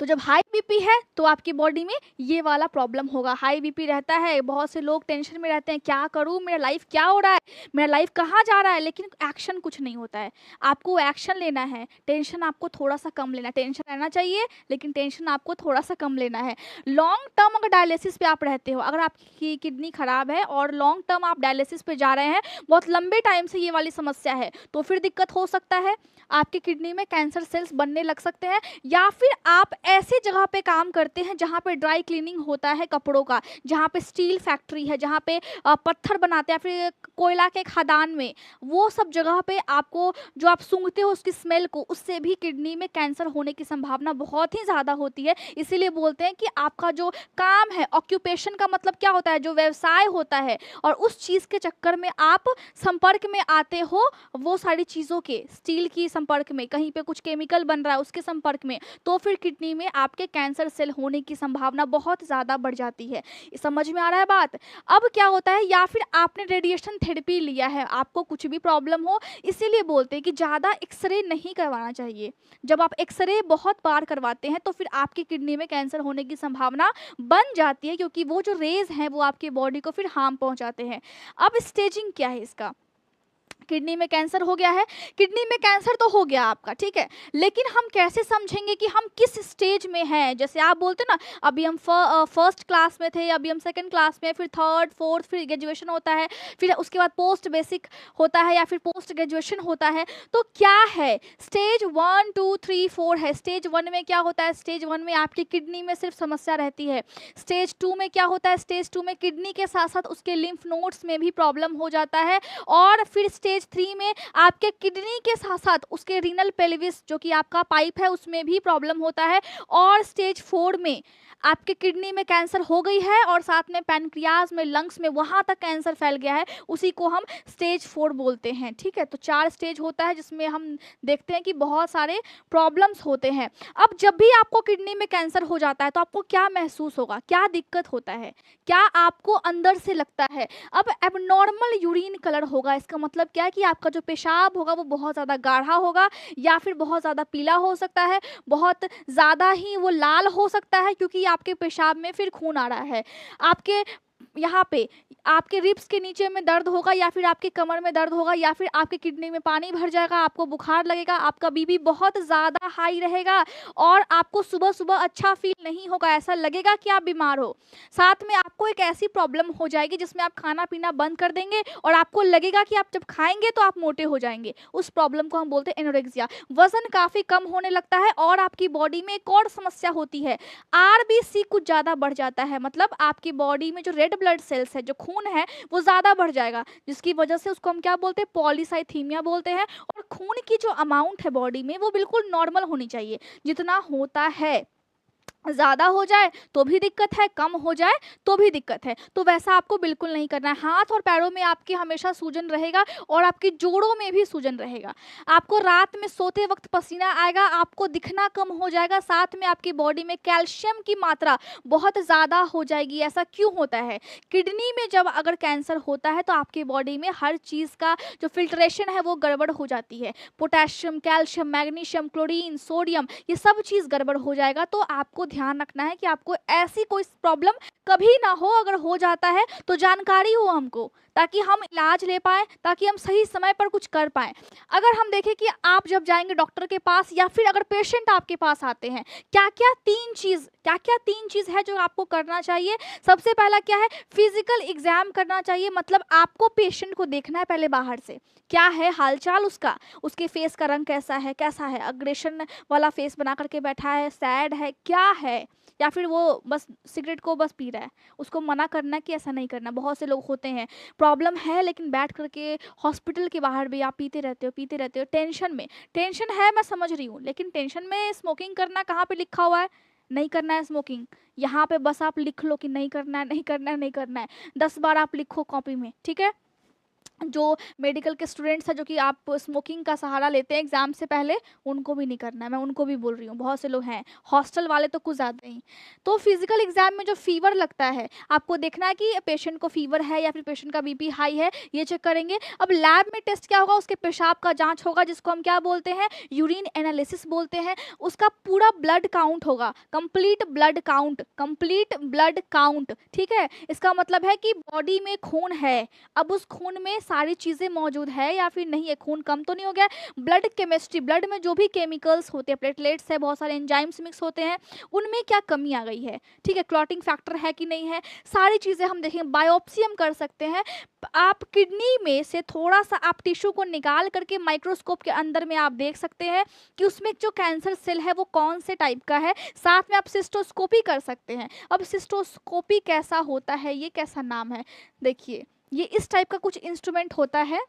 [SPEAKER 1] तो जब हाई बीपी है तो आपकी बॉडी में ये वाला प्रॉब्लम होगा। हाई बीपी रहता है, बहुत से लोग टेंशन में रहते हैं, क्या करूँ, मेरा लाइफ क्या हो रहा है, मेरा लाइफ कहाँ जा रहा है, लेकिन एक्शन कुछ नहीं होता है। आपको एक्शन लेना है, टेंशन आपको थोड़ा सा कम लेना है। टेंशन रहना चाहिए लेकिन टेंशन आपको थोड़ा सा कम लेना है। लॉन्ग टर्म अगर डायलिसिस पे आप रहते हो, अगर आपकी किडनी खराब है और लॉन्ग टर्म आप डायलिसिस पे जा रहे हैं, बहुत लंबे टाइम से ये वाली समस्या है, तो फिर दिक्कत हो सकता है, आपकी किडनी में कैंसर सेल्स बनने लग सकते हैं। या फिर आप ऐसी जगह पे काम करते हैं जहाँ पे ड्राई क्लीनिंग होता है कपड़ों का, जहाँ पे स्टील फैक्ट्री है, जहाँ पे पत्थर बनाते हैं, फिर कोयला के खदान में, वो सब जगह पे आपको जो आप सूंघते हो उसकी स्मेल को, उससे भी किडनी में कैंसर होने की संभावना बहुत ही ज़्यादा होती है। इसीलिए बोलते हैं कि आपका जो काम है, ऑक्यूपेशन का मतलब क्या होता है, जो व्यवसाय होता है, और उस चीज़ के चक्कर में आप संपर्क में आते हो वो सारी चीज़ों के, स्टील की संपर्क में, कहीं पे कुछ केमिकल बन रहा है उसके संपर्क में, तो फिर किडनी में आपके कैंसर सेल होने की संभावना बहुत ज़्यादा बढ़ जाती है। समझ में आ रहा है बात। अब क्या होता है, या फिर आपने रेडिएशन थेरेपी लिया है, आपको कुछ भी प्रॉब्लम हो, इसीलिए बोलते हैं कि ज़्यादा एक्सरे नहीं करवाना चाहिए। जब आप एक्सरे बहुत बार करवाते हैं तो फिर आपकी किडनी में कैंसर होने की संभावना बन जाती है, क्योंकि वो जो रेज हैं वो आपकी बॉडी को फिर हार्म पहुंचाते हैं। अब स्टेजिंग क्या है इसका, किडनी में कैंसर हो गया है, किडनी में कैंसर तो हो गया आपका, ठीक है, लेकिन हम कैसे समझेंगे कि हम किस स्टेज में हैं। जैसे आप बोलते ना, अभी हम फर्स्ट क्लास में थे, अभी हम सेकंड क्लास में, फिर थर्ड फोर्थ, फिर ग्रेजुएशन होता है, फिर उसके बाद पोस्ट बेसिक होता है या फिर पोस्ट ग्रेजुएशन होता है। तो क्या है, स्टेज 1 2 3 4 है। स्टेज 1 में क्या होता है, स्टेज 1 में आपकी किडनी में सिर्फ समस्या रहती है। स्टेज 2 में क्या होता है, स्टेज 2 में किडनी के साथ साथ उसके लिम्फ नोड्स में भी प्रॉब्लम हो जाता है। और फिर स्टेज स्टेज 3 में आपके किडनी के साथ साथ उसके रीनल पेल्विस जो कि आपका पाइप है उसमें भी प्रॉब्लम होता है। और स्टेज 4 में आपके किडनी में कैंसर हो गई है और साथ में पैनक्रियाज में, लंग्स में, वहाँ तक कैंसर फैल गया है, उसी को हम स्टेज 4 बोलते हैं। ठीक है, तो 4 स्टेज होता है जिसमें हम देखते हैं कि बहुत सारे प्रॉब्लम्स होते हैं। अब जब भी आपको किडनी में कैंसर हो जाता है तो आपको क्या महसूस होगा, क्या दिक्कत होता है, क्या आपको अंदर से लगता है? अब एबनॉर्मल यूरिन कलर होगा। इसका मतलब क्या है कि आपका जो पेशाब होगा वो बहुत ज़्यादा गाढ़ा होगा या फिर बहुत ज़्यादा पीला हो सकता है, बहुत ज़्यादा ही वो लाल हो सकता है क्योंकि आपके पेशाब में फिर खून आ रहा है। आपके यहाँ पे आपके रिब्स के नीचे में दर्द होगा या फिर आपके कमर में दर्द होगा या फिर आपके किडनी में पानी भर जाएगा, आपको बुखार लगेगा, आपका बीपी बहुत ज़्यादा हाई रहेगा और आपको सुबह सुबह अच्छा फील नहीं होगा, ऐसा लगेगा कि आप बीमार हो। साथ में आपको एक ऐसी प्रॉब्लम हो जाएगी जिसमें आप खाना पीना बंद कर देंगे और आपको लगेगा कि आप जब खाएंगे तो आप मोटे हो जाएंगे। उस प्रॉब्लम को हम बोलते हैं एनोरेक्सिया। वजन काफ़ी कम होने लगता है और आपकी बॉडी में एक और समस्या होती है, आरबीसी कुछ ज़्यादा बढ़ जाता है। मतलब आपकी बॉडी में जो रेड ब्लड सेल्स है, जो खून है, वो ज़्यादा बढ़ जाएगा जिसकी वजह से उसको हम क्या बोलते हैं, पॉलीसाइथीमिया बोलते हैं। और खून की जो अमाउंट है बॉडी में वो बिल्कुल नॉर्मल होनी चाहिए, जितना होता है। ज़्यादा हो जाए तो भी दिक्कत है, कम हो जाए तो भी दिक्कत है, तो वैसा आपको बिल्कुल नहीं करना है। हाथ और पैरों में आपके हमेशा सूजन रहेगा और आपकी जोड़ों में भी सूजन रहेगा। आपको रात में सोते वक्त पसीना आएगा, आपको दिखना कम हो जाएगा, साथ में आपकी बॉडी में कैल्शियम की मात्रा बहुत ज़्यादा हो जाएगी। ऐसा क्यों होता है? किडनी में जब अगर कैंसर होता है तो आपकी बॉडी में हर चीज़ का जो फिल्ट्रेशन है वो गड़बड़ हो जाती है। Potassium, calcium, magnesium, chlorine, sodium, ये सब चीज़ गड़बड़ हो जाएगा। तो आपको ध्यान रखना है कि आपको ऐसी कोई प्रॉब्लम कभी ना हो। अगर हो जाता है तो जानकारी हो हमको, ताकि हम इलाज ले पाएँ, ताकि हम सही समय पर कुछ कर पाएँ। अगर हम देखें कि आप जब जाएंगे डॉक्टर के पास या फिर अगर पेशेंट आपके पास आते हैं, क्या क्या तीन चीज़ है जो आपको करना चाहिए? सबसे पहला क्या है, फिजिकल एग्जाम करना चाहिए। मतलब आपको पेशेंट को देखना है पहले बाहर से, क्या है हालचाल उसका, उसके फेस का रंग कैसा है, अग्रेशन वाला फेस बना करके बैठा है, सैड है, क्या है, या फिर वो बस सिगरेट को बस पी रहा है। उसको मना करना कि ऐसा नहीं करना। बहुत से लोग होते हैं, प्रॉब्लम है लेकिन बैठ करके हॉस्पिटल के बाहर भी आप पीते रहते हो टेंशन में। टेंशन है, मैं समझ रही हूँ, लेकिन टेंशन में स्मोकिंग करना कहाँ पे लिखा हुआ है? नहीं करना है स्मोकिंग। यहाँ पे बस आप लिख लो कि नहीं करना है, नहीं करना है, नहीं करना है। 10 बार आप लिखो कॉपी में, ठीक है? जो मेडिकल के स्टूडेंट्स हैं जो कि आप स्मोकिंग का सहारा लेते हैं एग्जाम से पहले, उनको भी नहीं करना है, मैं उनको भी बोल रही हूँ। बहुत से लोग हैं, हॉस्टल वाले तो कुछ ज़्यादा ही। तो फिजिकल एग्जाम में जो फीवर लगता है, आपको देखना है कि पेशेंट को फीवर है या फिर पेशेंट का बीपी हाई है, ये चेक करेंगे। अब लैब में टेस्ट क्या होगा, उसके पेशाब का जाँच होगा, जिसको हम क्या बोलते हैं, यूरिन एनालिसिस बोलते हैं। उसका पूरा ब्लड काउंट होगा, कंप्लीट ब्लड काउंट, ठीक है? इसका मतलब है कि बॉडी में खून है, अब उस खून में सारी चीज़ें मौजूद है या फिर नहीं है, खून कम तो नहीं हो गया। ब्लड केमिस्ट्री, ब्लड में जो भी केमिकल्स होते हैं, प्लेटलेट्स है, बहुत सारे एंजाइम्स मिक्स होते हैं, उनमें क्या कमी आ गई है, ठीक है? क्लॉटिंग फैक्टर है कि नहीं है, सारी चीज़ें हम देखेंगे। बायोप्सी हम कर सकते हैं। आप किडनी में से थोड़ा सा आप टिश्यू को निकाल करके माइक्रोस्कोप के अंदर में आप देख सकते हैं कि उसमें जो कैंसर सेल है वो कौन से टाइप का है। साथ में आप सिस्टोस्कोपी कर सकते हैं। अब सिस्टोस्कोपी कैसा होता है, ये कैसा नाम है, देखिए ये इस टाइप का कुछ इंस्ट्रूमेंट होता है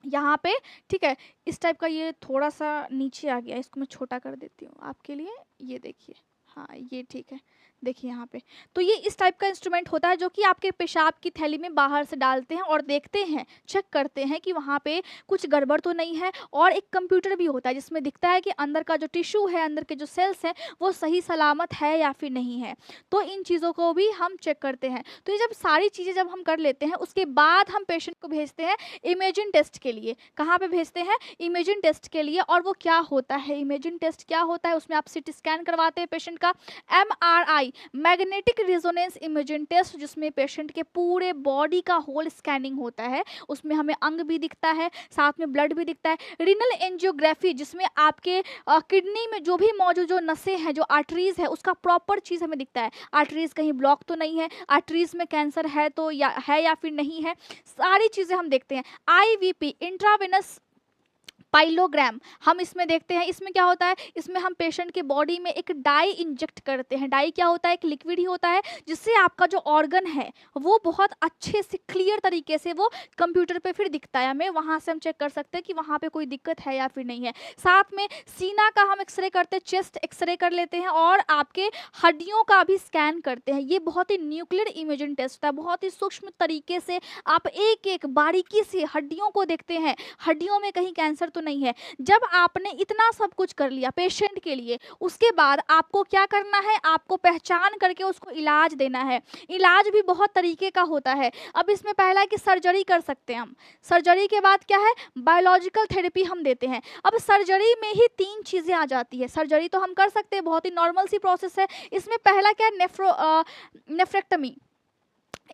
[SPEAKER 1] यहाँ पे, ठीक है? इस टाइप का, ये थोड़ा सा नीचे आ गया, इसको मैं छोटा कर देती हूँ आपके लिए, ये देखिए, हाँ ये ठीक है, देखिए यहाँ पे। तो ये इस टाइप का इंस्ट्रूमेंट होता है जो कि आपके पेशाब की थैली में बाहर से डालते हैं और देखते हैं, चेक करते हैं कि वहाँ पे कुछ गड़बड़ तो नहीं है। और एक कंप्यूटर भी होता है जिसमें दिखता है कि अंदर का जो टिश्यू है, अंदर के जो सेल्स हैं, वो सही सलामत है या फिर नहीं है। तो इन चीज़ों को भी हम चेक करते हैं। तो ये जब सारी चीज़ें जब हम कर लेते हैं, उसके बाद हम पेशेंट को भेजते हैं इमेजिंग टेस्ट के लिए। कहाँ पे भेजते हैं? इमेजिंग टेस्ट के लिए। और वो क्या होता है, इमेजिंग टेस्ट क्या होता है? उसमें आप सीटी स्कैन करवाते हैं पेशेंट का, MRI, magnetic resonance imaging test, जिसमें पेशेंट के पूरे बॉडी का होल स्कैनिंग होता है। उसमें हमें अंग भी दिखता है, साथ में ब्लड भी दिखता है। रीनल एंजियोग्राफी, जिसमें आपके किडनी में जो भी मौजूद जो नसें हैं, जो आर्टरीज है, उसका प्रॉपर चीज़ हमें दिखता है। आर्टरीज कहीं ब्लॉक तो नहीं है, आर्टरीज में कैंसर है तो या फिर नहीं है, सारी चीज़ें हम देखते हैं। IVP, इंट्रावेनस पाइलोग्राम हम इसमें देखते हैं। इसमें क्या होता है, इसमें हम पेशेंट के बॉडी में एक डाई इंजेक्ट करते हैं। डाई क्या होता है, एक लिक्विड ही होता है जिससे आपका जो ऑर्गन है वो बहुत अच्छे से क्लियर तरीके से वो कंप्यूटर पे फिर दिखता है। हमें वहाँ से हम चेक कर सकते हैं कि वहाँ पे कोई दिक्कत है या फिर नहीं है। साथ में सीना का हम एक्सरे करते हैं, चेस्ट एक्सरे कर लेते हैं और आपके हड्डियों का भी स्कैन करते हैं। ये बहुत ही न्यूक्लियर इमेजिंग टेस्ट है, बहुत ही सूक्ष्म तरीके से आप एक एक बारीकी से हड्डियों को देखते हैं, हड्डियों में कहीं कैंसर तो नहीं है। जब आपने इतना सब कुछ कर लिया पेशेंट के लिए, उसके बाद आपको क्या करना है, आपको पहचान करके उसको इलाज देना है। इलाज भी बहुत तरीके का होता है। अब इसमें पहला है कि सर्जरी कर सकते हैं हम। सर्जरी के बाद क्या है, बायोलॉजिकल थेरेपी हम देते हैं। अब सर्जरी में ही 3 चीज़ें आ जाती है। सर्जरी तो हम कर सकते हैं, बहुत ही नॉर्मल सी प्रोसेस है। इसमें पहला क्या है, नेफ्रेक्टमी।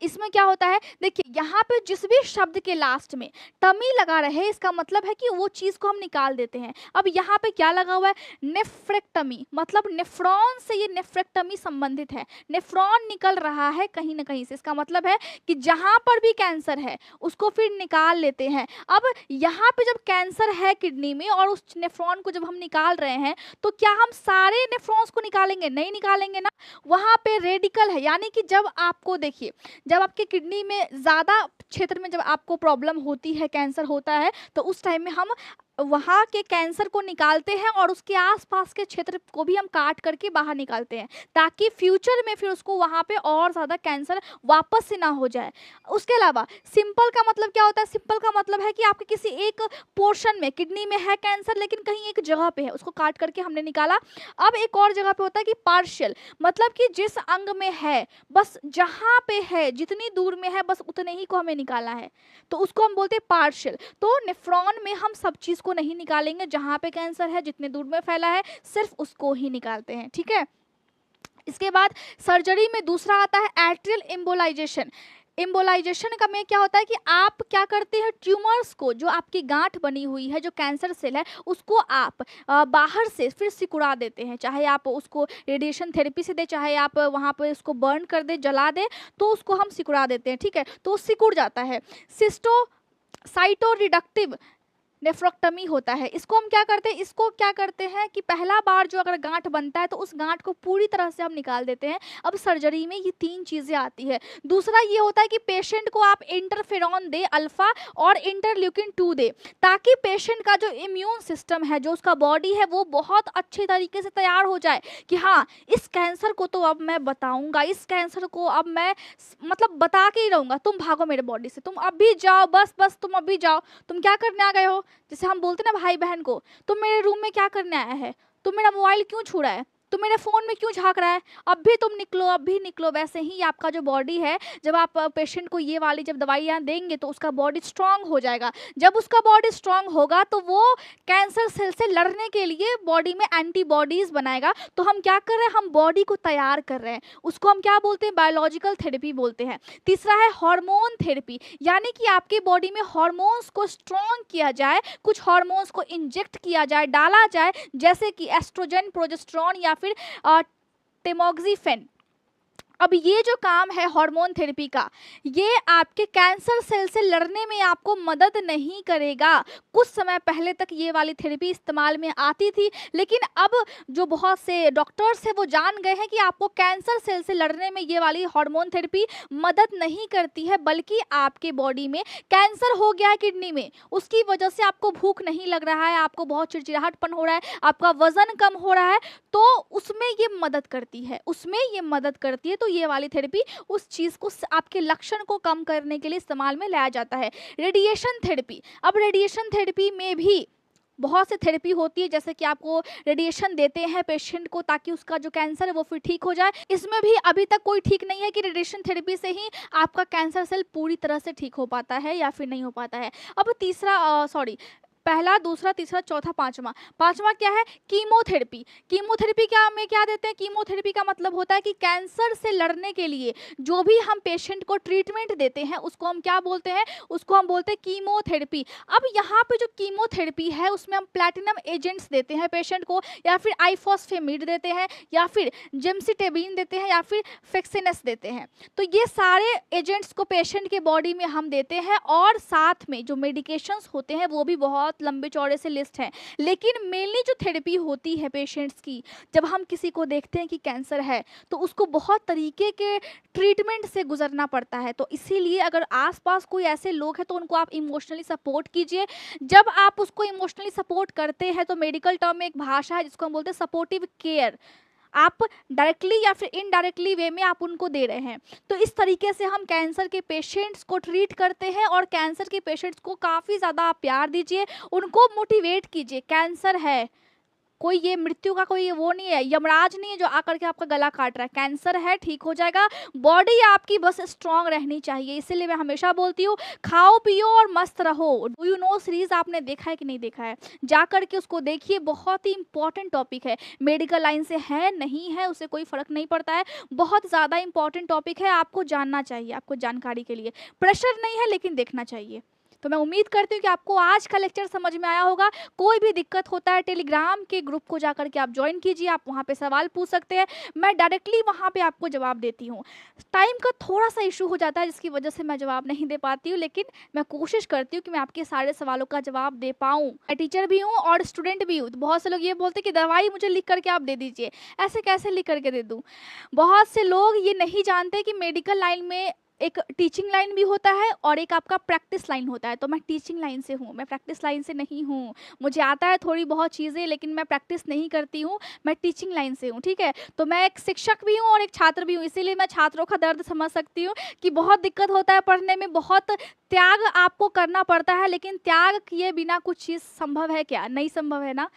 [SPEAKER 1] इसमें क्या होता है, देखिए यहाँ पे जिस भी शब्द के लास्ट में टमी लगा रहे इसका मतलब है कि वो चीज़ को हम निकाल देते हैं। अब यहाँ पे क्या लगा हुआ है, नेफ्रेक्टमी, मतलब नेफ्रॉन से ये नेफ्रेक्टमी संबंधित है। नेफ्रॉन निकल रहा है कहीं ना कहीं से, इसका मतलब है कि जहाँ पर भी कैंसर है उसको फिर निकाल लेते हैं। अब यहाँ पे जब कैंसर है किडनी में और उस नेफ्रॉन को जब हम निकाल रहे हैं तो क्या हम सारे नेफ्रॉन्स को निकालेंगे, नहीं निकालेंगे ना। वहाँ पे रेडिकल है, यानी कि जब आपको देखिए, जब आपके किडनी में ज़्यादा क्षेत्र में जब आपको प्रॉब्लम होती है, कैंसर होता है, तो उस टाइम में हम वहाँ के कैंसर को निकालते हैं और उसके आसपास के क्षेत्र को भी हम काट करके बाहर निकालते हैं, ताकि फ्यूचर में फिर उसको वहाँ पे और ज़्यादा कैंसर वापस से ना हो जाए। उसके अलावा सिंपल का मतलब क्या होता है, सिंपल का मतलब है कि आपके किसी एक पोर्शन में किडनी में है कैंसर, लेकिन कहीं एक जगह पे है, उसको काट करके हमने निकाला। अब एक और जगह पे होता है कि पार्शियल, मतलब कि जिस अंग में है बस जहाँ पे है, जितनी दूर में है बस उतने ही को हमें निकालना है, तो उसको हम बोलते हैं पार्शियल। तो नेफ्रॉन में हम सब चीज़ को नहीं निकालेंगे, जहां पे कैंसर है, जितने दूर में फैला है सिर्फ उसको ही निकालते हैं, ठीक है। इसके बाद सर्जरी में दूसरा आता है एट्रियल एम्बोलाइजेशन। एम्बोलाइजेशन का में क्या होता है कि आप क्या करते हैं, ट्यूमर्स को, जो आपकी गांठ बनी हुई है, जो कैंसर सेल है, उसको आप बाहर से फिर सिकुड़ा देते हैं। चाहे आप उसको रेडिएशन थेरेपी से दे, चाहे आप वहाँ पर उसको बर्न कर दे, जला दे, तो उसको हम सिकुड़ा देते हैं, ठीक है। तो सिकुड़ जाता है। साइटोरिडक्टिव नेफ्रोक्टमी होता है। इसको हम क्या करते हैं, इसको क्या करते हैं कि पहला बार जो अगर गांठ बनता है तो उस गांठ को पूरी तरह से हम निकाल देते हैं। अब सर्जरी में ये 3 चीज़ें आती है। दूसरा ये होता है कि पेशेंट को आप इंटरफेरॉन दे अल्फा और इंटरल्यूकिन 2 दे, ताकि पेशेंट का जो इम्यून सिस्टम है, जो उसका बॉडी है, वो बहुत अच्छे तरीके से तैयार हो जाए कि हाँ, इस कैंसर को तो अब मैं बताऊंगा, इस कैंसर को अब मैं मतलब बता के ही रहूँगा, तुम भागो मेरे बॉडी से, तुम अभी जाओ, बस बस तुम अभी जाओ, तुम क्या करने आ गए हो। जैसे हम बोलते ना भाई बहन को, तुम मेरे रूम में क्या करने आया है, तुम मेरा मोबाइल क्यों छू रहा है, तुम मेरे फ़ोन में क्यों झांक रहा है, अब भी तुम निकलो, अब भी निकलो। वैसे ही आपका जो बॉडी है, जब आप पेशेंट को ये वाली जब दवाइयाँ देंगे तो उसका बॉडी स्ट्रांग हो जाएगा। जब उसका बॉडी स्ट्रांग होगा तो वो कैंसर सेल से लड़ने के लिए बॉडी में एंटीबॉडीज़ बनाएगा। तो हम क्या कर रहे हैं, हम बॉडी को तैयार कर रहे हैं, उसको हम क्या बोलते हैं, बायोलॉजिकल थेरेपी बोलते हैं। तीसरा है हार्मोन थेरेपी, यानी कि आपके बॉडी में हार्मोन्स को स्ट्रॉन्ग किया जाए, कुछ हार्मोन्स को इंजेक्ट किया जाए, डाला जाए, जैसे कि एस्ट्रोजन, प्रोजेस्टेरॉन या फिर टेमोक्सिफेन। अब ये जो काम है हार्मोन थेरेपी का, ये आपके कैंसर सेल से लड़ने में आपको मदद नहीं करेगा। कुछ समय पहले तक ये वाली थेरेपी इस्तेमाल में आती थी, लेकिन अब जो बहुत से डॉक्टर्स हैं वो जान गए हैं कि आपको कैंसर सेल से लड़ने में ये वाली हार्मोन थेरेपी मदद नहीं करती है, बल्कि आपके बॉडी में कैंसर हो गया है किडनी में, उसकी वजह से आपको भूख नहीं लग रहा है, आपको बहुत चिड़चिड़ाहटपन हो रहा है, आपका वजन कम हो रहा है, तो उसमें ये मदद करती है, उसमें ये मदद करती है। तो ये वाली थेरेपी उस चीज़ को, आपके लक्षण को कम करने के लिए इस्तेमाल में लाया जाता है। रेडिएशन थेरेपी, अब रेडिएशन थेरेपी में भी बहुत से थेरेपी होती है, जैसे कि आपको रेडिएशन देते हैं पेशेंट को ताकि उसका जो कैंसर है वो फिर ठीक हो जाए। इसमें भी अभी तक कोई ठीक नहीं है कि रेडिएशन थेरेपी से ही आपका कैंसर सेल पूरी तरह से ठीक हो पाता है या फिर नहीं हो पाता है। अब पहला, दूसरा, तीसरा, चौथा, पांचवा क्या है, कीमोथेरेपी। कीमोथेरेपी क्या में क्या देते हैं, कीमोथेरेपी का मतलब होता है कि कैंसर से लड़ने के लिए जो भी हम पेशेंट को ट्रीटमेंट देते हैं उसको हम क्या बोलते हैं, उसको हम बोलते हैं कीमोथेरेपी। अब यहाँ पे जो कीमोथेरेपी है उसमें हम प्लैटिनम एजेंट्स देते हैं पेशेंट को, या फिर आइफॉस्फेमिड देते हैं, या फिर जेमसिटेबिन देते हैं, या फिर फेक्सिनस देते हैं। तो ये सारे एजेंट्स को पेशेंट के बॉडी में हम देते हैं, और साथ में जो मेडिकेशंस होते हैं वो भी बहुत बहुत लंबे चौड़े से लिस्ट हैं, लेकिन मेनली जो थेरेपी होती है पेशेंट्स की, जब हम किसी को देखते हैं कि कैंसर है तो उसको बहुत तरीके के ट्रीटमेंट से गुजरना पड़ता है। तो इसीलिए अगर आसपास कोई ऐसे लोग हैं तो उनको आप इमोशनली सपोर्ट कीजिए। जब आप उसको इमोशनली सपोर्ट करते हैं तो मेडिकल टर्म में एक भाषा है जिसको हम बोलते हैं सपोर्टिव केयर, आप डायरेक्टली या फिर इनडायरेक्टली वे में आप उनको दे रहे हैं। तो इस तरीके से हम कैंसर के पेशेंट्स को ट्रीट करते हैं और कैंसर के पेशेंट्स को काफ़ी ज़्यादा आप प्यार दीजिए, उनको मोटिवेट कीजिए। कैंसर है, कोई ये मृत्यु का कोई वो नहीं है, यमराज नहीं है जो आकर के आपका गला काट रहा है। कैंसर है, ठीक हो जाएगा। बॉडी आपकी बस स्ट्रांग रहनी चाहिए। इसीलिए मैं हमेशा बोलती हूँ खाओ पियो और मस्त रहो। डू यू नो सीरीज आपने देखा है कि नहीं देखा है, जा करके उसको देखिए, बहुत ही इंपॉर्टेंट टॉपिक है। मेडिकल लाइन से है नहीं है उससे कोई फर्क नहीं पड़ता है, बहुत ज़्यादा इंपॉर्टेंट टॉपिक है, आपको जानना चाहिए। आपको जानकारी के लिए प्रेशर नहीं है लेकिन देखना चाहिए। तो मैं उम्मीद करती हूँ कि आपको आज का लेक्चर समझ में आया होगा। कोई भी दिक्कत होता है टेलीग्राम के ग्रुप को जाकर के आप ज्वाइन कीजिए, आप वहाँ पे सवाल पूछ सकते हैं, मैं डायरेक्टली वहाँ पे आपको जवाब देती हूँ। टाइम का थोड़ा सा इशू हो जाता है जिसकी वजह से मैं जवाब नहीं दे पाती हूँ, लेकिन मैं कोशिश करती हूँ कि मैं आपके सारे सवालों का जवाब दे पाऊँ। मैं टीचर भी हूँ और स्टूडेंट भी हूँ। तो बहुत से लोग ये बोलते हैं कि दवाई मुझे लिख करके आप दे दीजिए, ऐसे कैसे लिख करके दे दूँ। बहुत से लोग ये नहीं जानते कि मेडिकल लाइन में एक टीचिंग लाइन भी होता है और एक आपका प्रैक्टिस लाइन होता है। तो मैं टीचिंग लाइन से हूँ, मैं प्रैक्टिस लाइन से नहीं हूँ। मुझे आता है थोड़ी बहुत चीज़ें लेकिन मैं प्रैक्टिस नहीं करती हूँ, मैं टीचिंग लाइन से हूँ, ठीक है। तो मैं एक शिक्षक भी हूँ और एक छात्र भी हूँ, इसीलिए मैं छात्रों का दर्द समझ सकती हूँ कि बहुत दिक्कत होता है पढ़ने में, बहुत त्याग आपको करना पड़ता है, लेकिन त्याग किए बिना कुछ चीज़ संभव है क्या? नहीं संभव है ना।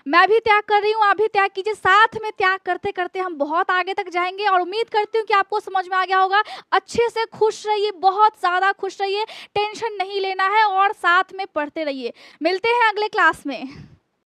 [SPEAKER 1] मैं भी त्याग कर रही हूँ, आप भी त्याग कीजिए, साथ में त्याग करते करते हम बहुत आगे तक जाएंगे। और उम्मीद करती हूँ कि आपको समझ में आ गया होगा। अच्छे से खुश रहिए, बहुत ज़्यादा खुश रहिए, टेंशन नहीं लेना है और साथ में पढ़ते रहिए। मिलते हैं अगले क्लास में।